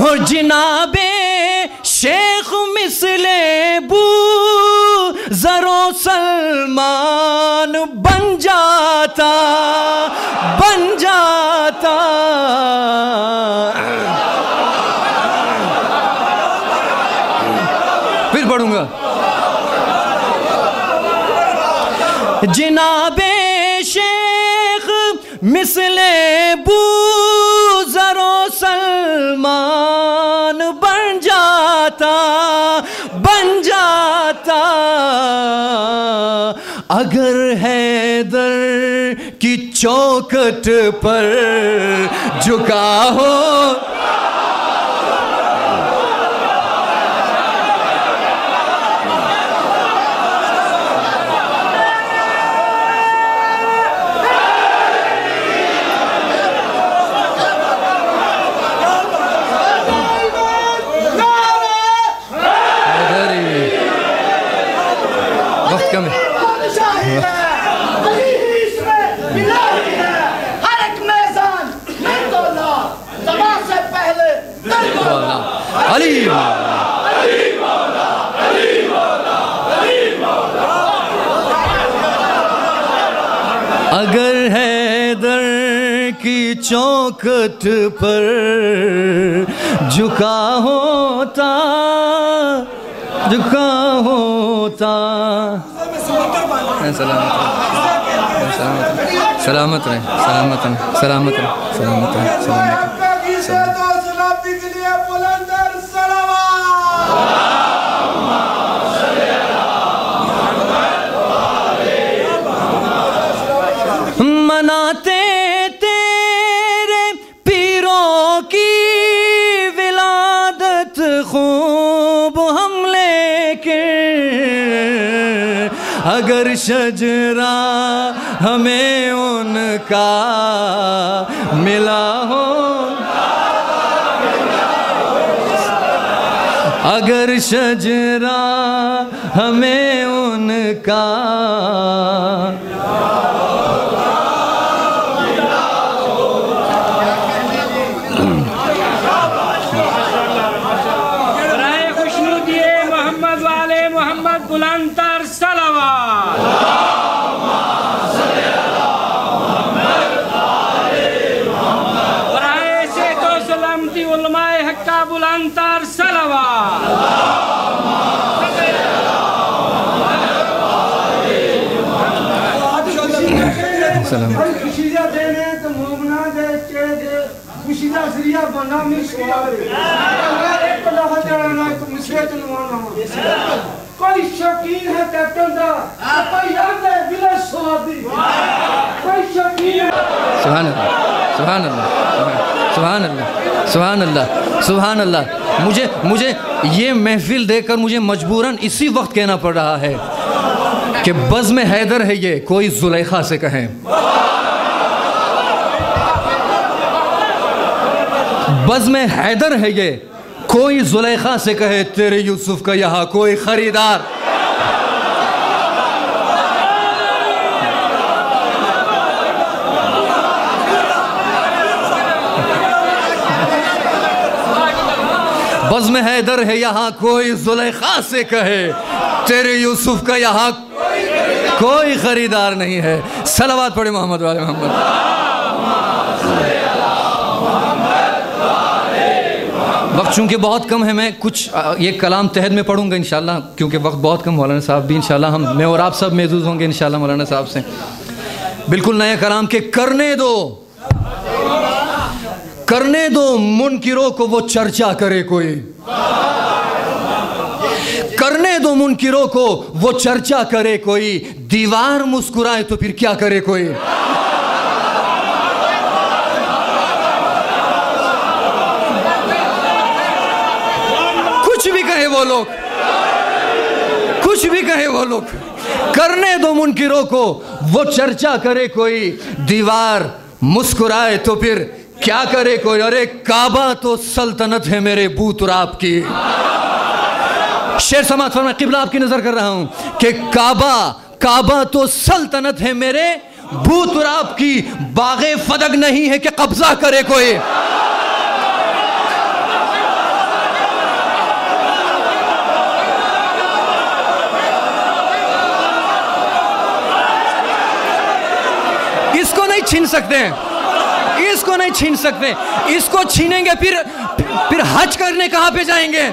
और जिनाबे शेख मिसले बू ज़रो सलमान बन जाता, बन जाता। फिर पढ़ूंगा। जिनाबे शेख मिसले बू ज़रो सलमान बन जाता, बन जाता, अगर हैदर की चौखट पर झुका हो, अगर हैदर की चौखट पर झुका होता, झुका होता। सलामत रहे, सलामत रहे, सलामत रहे, सलामत रहे, सलामत मनाते तेरे पीरों की विलादत खूब हम लेके, अगर शजरा हमें उनका मिला हो, अगर शजरा हमें उनका बुलंदतर सलावत। बराए से तो सलामती उलमाए हक का बुलंदतर सलावत। खुशियाँ देने तो मोमना दे के दे खुशियाँ जरिया बना मिसवार एक लहा जाना तो मुझे तो नवाना कोई शौकीन है कैप्टन दा, कोई याद है विलेज स्वादी, कोई शौकीन है। सुभान अल्लाह, सुभान अल्लाह, सुभान अल्लाह, सुभान अल्लाह, सुभान अल्लाह। मुझे ये महफिल देखकर मुझे मजबूरन इसी वक्त कहना पड़ रहा है कि बज़्म हैदर है ये, कोई जुलेखा से कहें, बज़्म हैदर है ये, कोई जुलेखा से कहे तेरे यूसुफ का यहाँ कोई खरीदार। बज़्म हैदर है यहाँ कोई ज़ुलेखा से कहे, तेरे यूसुफ का यहाँ कोई ख़रीदार नहीं है। सलावत पढ़े मोहम्मद वाले मोहम्मद। वक्त चूँकि बहुत कम है, मैं कुछ ये कलाम तहत में पढ़ूंगा इंशाल्लाह, क्योंकि वक्त बहुत कम। मौलाना साहब भी इंशाल्लाह मैं और आप सब महजूज होंगे इंशाल्लाह मौलाना साहब से। बिल्कुल नया कलाम के करने दो मुनकिरों को वो चर्चा करे कोई, करने दो मुनकिरों को वो चर्चा करे कोई, दीवार मुस्कुराए तो फिर क्या करे कोई। कुछ भी कहे वो लोग, कुछ भी कहे वो लोग, करने दो मुनकिरों को वो चर्चा करे कोई, दीवार मुस्कुराए तो फिर क्या करे कोई। अरे काबा तो सल्तनत है मेरे बूतराब की। शेर समात फरमा, किबला आपकी नजर कर रहा हूं कि काबा तो सल्तनत है मेरे बूतराब की, बागे फदक नहीं है कि कब्जा करे कोई। इसको नहीं छीन सकते, इसको नहीं छीन सकते। इसको छीनेंगे फिर हज करने कहां पे जाएंगे।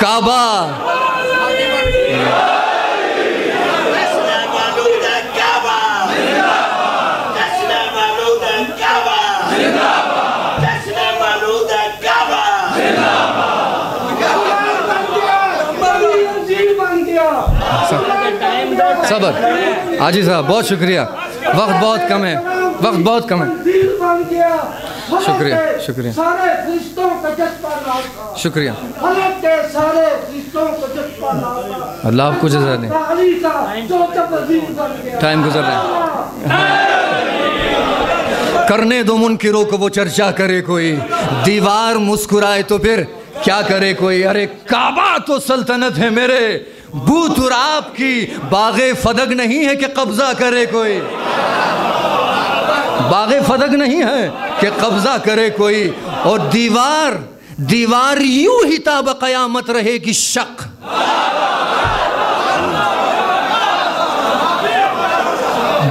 काबा सबर आजी साहब, बहुत शुक्रिया। वक्त बहुत कम है, वक्त बहुत कम है। शुक्रिया शुक्रिया शुक्रिया। अल्लाह आपको जज़ा दे। टाइम गुजर रहा है। करने दो मुनकिरों को वो चर्चा करे कोई, दीवार मुस्कुराए तो फिर क्या करे कोई। अरे काबा तो सल्तनत है मेरे बूतराब की, बागे फदक नहीं है कि कब्जा करे कोई। बागे फदक नहीं है कि कब्जा करे कोई। और दीवार यूं ही ताब क़यामत रहेगी शक।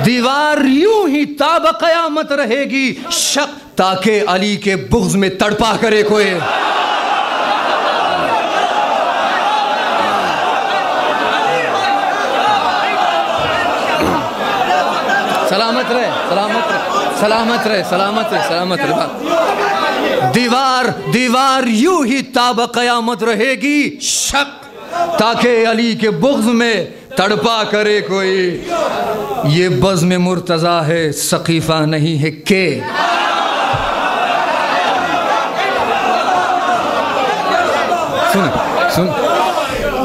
दीवार यूं ही ताब क़यामत रहेगी शक, ताकि अली के बुग़्ज़ में तड़पा करे कोई। सलामत रहे, सलामत रहे, सलामत रहे, सलामत रहे, सलामत रहे। दीवार यूं ही ताब क़यामत रहेगी शक, ताकि अली के बुग़्ज़ में तड़पा करे कोई। ये बज़्म मुर्तज़ा है सक़ीफ़ा नहीं है के। सुन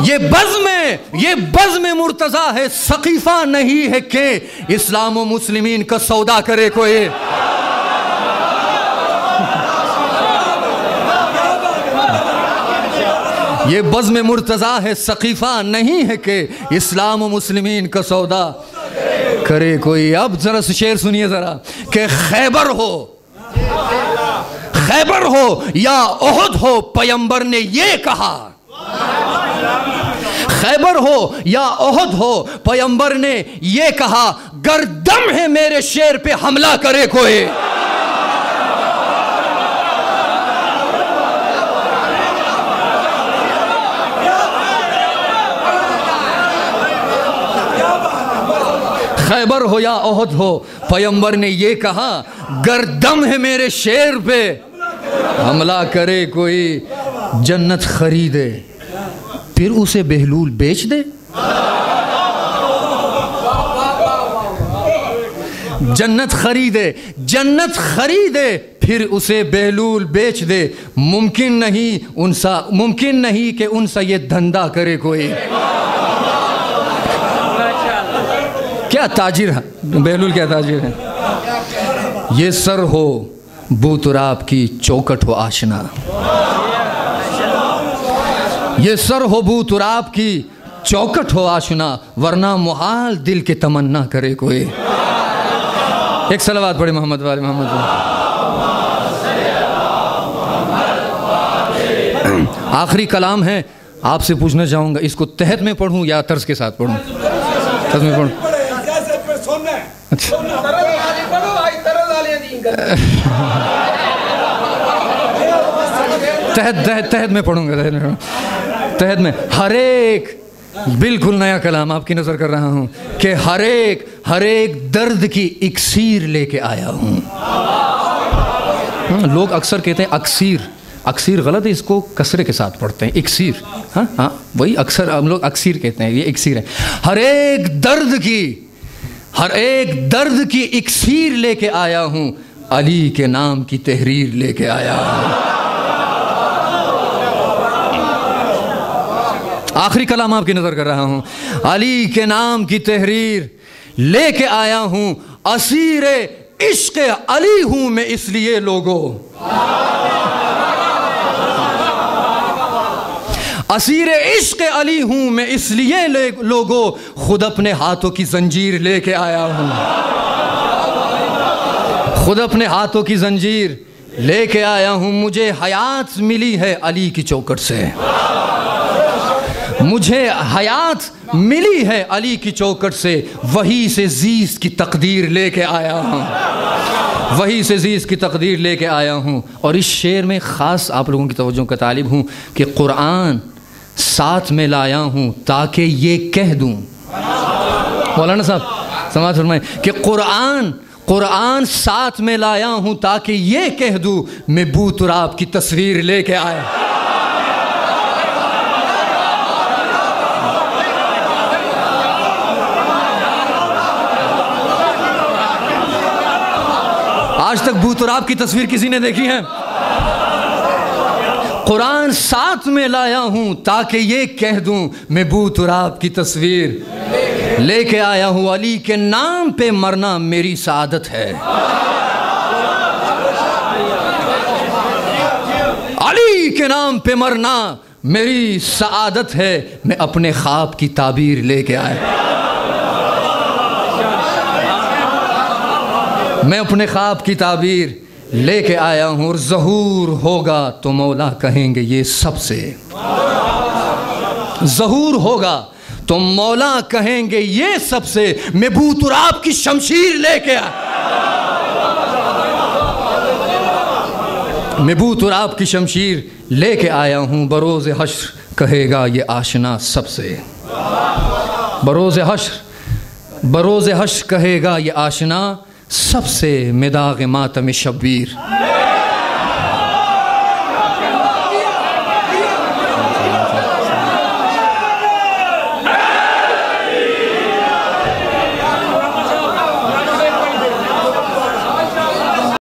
ये बज़्म मुर्तज़ा है सक़ीफ़ा नहीं है के, इस्लाम व मुस्लिमीन का सौदा करे कोई। ये बज़्म मुर्तज़ा है सक़ीफ़ा नहीं है के, इस्लाम व मुस्लिमीन का सौदा करे कोई। अब जरा शेर सुनिए जरा कि खैबर हो या ओहद हो, पैगंबर ने ये कहा। खैबर हो या ओहद हो, पैगंबर ने ये कहा, गर दम है मेरे शेर पे हमला करे कोई। खैबर हो या ओहद हो, पैगंबर ने ये कहा, गर दम है मेरे शेर पे हमला करे कोई। जन्नत खरीदे फिर उसे बेहलूल बेच दे। जन्नत खरीदे फिर उसे बेहलूल बेच दे। मुमकिन नहीं कि उनसा ये धंधा करे कोई। क्या ताजिर है बेहलूल, क्या ताजिर है। ये सर हो बूतराब की चौकट हो आशना, ये सर हो बूतराब की चौकट हो आशना, वरना मुहाल दिल के तमन्ना करे कोई। एक सलावत पढ़े मोहम्मद वाले मोहम्मद। आखिरी कलाम है, आपसे पूछना चाहूँगा इसको तहत में पढ़ूँ या तर्ज के साथ पढ़ूँ? तर्ज में पढ़ूँ। अच्छा तहत में पढ़ूँगा। तहत में हर एक, बिल्कुल नया कलाम आपकी नज़र कर रहा हूँ कि हर एक दर्द की इक्सीर लेके आया हूँ। लोग अक्सर कहते हैं अक्सीर, अक्सीर गलत है, इसको कसरे के साथ पढ़ते हैं इक्सीर। हाँ हाँ वही अक्सर हम लोग अक्सीर कहते हैं, ये इक्सीर है। हर एक दर्द की इक्सीर लेके आया हूँ, अली के नाम की तहरीर लेके आया हूँ। आखिरी कलाम आपकी नज़र कर रहा हूँ। अली के नाम की तहरीर लेके आया हूँ, असीर इश्क़ अली हूँ मैं इसलिए लोगों, असीर इश्क़ अली हूँ मैं इसलिए लोगों, खुद अपने हाथों की जंजीर लेके आया हूँ, खुद अपने हाथों की जंजीर लेके आया हूँ। मुझे हयात मिली है अली की चौखट से, मुझे हयात मिली है अली की चौखट से, वही से ज़ीज़ की तकदीर लेके आया हूँ, वही से ज़ीज़ की तकदीर लेके आया हूँ। और इस शेर में ख़ास आप लोगों की तवज्जो का तालिब हूँ कि कुरान साथ में लाया हूँ ताकि ये कह दूँ, मौलाना साहब समाज फरमाएं कि कुरान साथ में लाया हूँ ताकि ये कह दूँ मैं बूतुराब की तस्वीर लेके आया। आज तक बूतुराब की तस्वीर किसी ने देखी है? कुरान साथ में लाया हूँ ताकि ये कह दूँ मैं बूतुराब की तस्वीर लेके आया हूँ, अली के नाम पे मरना मेरी सादत है, अली के नाम पे मरना मेरी सादत है, मैं अपने ख्वाब की ताबीर लेके आया, मैं अपने ख्वाब की ताबीर लेके आया हूँ। और ज़हूर होगा तो मौला कहेंगे ये सबसे, ज़हूर होगा तो मौला कहेंगे ये सबसे, मैं बूतुराब की शमशीर लेके आया, मैं बूतुराब की शमशीर लेके आया हूँ। बरोज़ हश्र कहेगा ये आशना सबसे, बरोज़ हश्र कहेगा ये आशना सबसे, मिदाग मातम शब्बीर